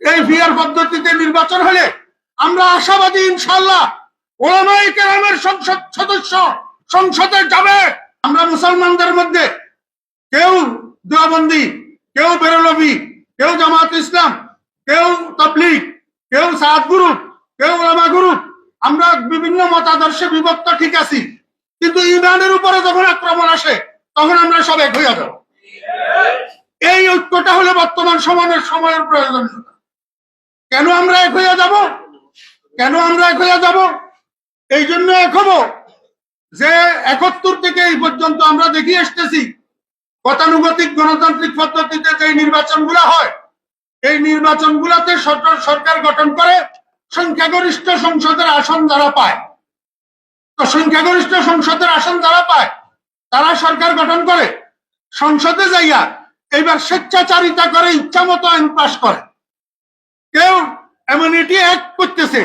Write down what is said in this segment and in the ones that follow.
এই ভিআর পদ্ধতিতে নির্বাচন হলে আমরা আশাবাদী ইনশাআল্লাহ ওলামায়ে কেরামের সংসদ সদস্য সংসদে যাবে। আমরা মুসলমানদের মধ্যে কেউ দেওবন্দি, কেউ বেরলভী, কেউ জামাত ইসলাম, কেউ তাবলীগ, কেউ সাদ গ্রুপ, কেউ ওলামা গ্রুপ, আমরা বিভিন্ন মতাদর্শে বিভক্ত ঠিক আছি, কিন্তু ইমানের উপরে যখন আক্রমণ আসে তখন আমরা সব এক হইয়া যাব। এই ঐক্যটা হলো বর্তমান সময়ের প্রয়োজনীয়তা। কেন আমরা এক হইয়া যাব? কেন আমরা এক হইয়া যাব? এই জন্য এক হব যে 71 থেকে এই পর্যন্ত আমরা দেখিয়ে আসতেছি গতানুগতিক গণতান্ত্রিক পদ্ধতিতে যে নির্বাচনগুলো হয়, এই নির্বাচনগুলোতে সরকার গঠন করে সংখ্যাগরিষ্ঠ সংসদের আসন যারা পায়, তো সংখ্যাগরিষ্ঠ সংসদের আসন যারা পায় তারা সরকার গঠন করে, সংসদে যাইয়া এইবার স্বেচ্ছাচারিতা করে ইচ্ছা মতো আইন পাস করে। কেউ এমনিটি অ্যাক্ট করতেছে,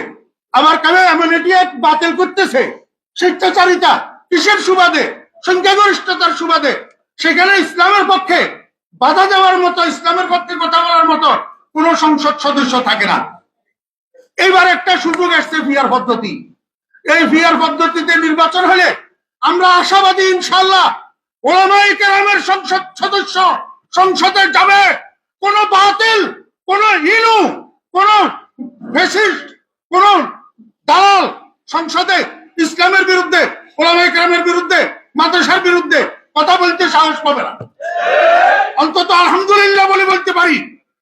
আবার কেউ এমনিটি অ্যাক্ট বাতিল করতেছে। স্বেচ্ছাচারিতা কিসের সুবাদে? সংখ্যাগরিষ্ঠতার সুবাদে। সেখানে ইসলামের পক্ষে বাধা দেওয়ার মতো, ইসলামের পক্ষে কথা বলার মতো কোন সংসদ সদস্য থাকে না। এইবার একটা সুযোগ আসছে ভিআর পদ্ধতি। এই ভিআর পদ্ধতিতে নির্বাচন হলে আমরা আশাবাদী ইনশাআল্লাহ ওলামায়ে কেরামের সংসদ সদস্য সংসদে যাবে। কোন বাতিল, কোন হিনু, কোন ফ্যাসিস্ট, কোন দালাল সংসদে ইসলামের বিরুদ্ধে, ওলামায়ে কেরামের বিরুদ্ধে, মাদ্রাসার বিরুদ্ধে কথা বলতে সাহস পাবে না। অন্তত আলহামদুলিল্লাহ বলে বলতে পারি,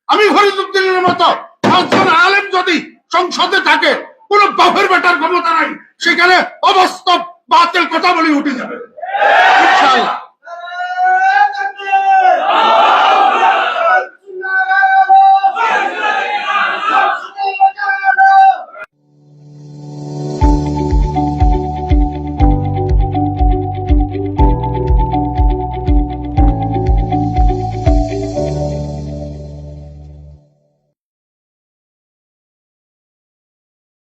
আমি ফরিদউদ্দিনের মতো 5 জন আলেম যদি সংসদে থাকে, কোন বাপের বেটার ক্ষমতা নাই সেখানে অবাস্তব বাতিল কথা বলে উঠে যাবে ইনশাআল্লাহ।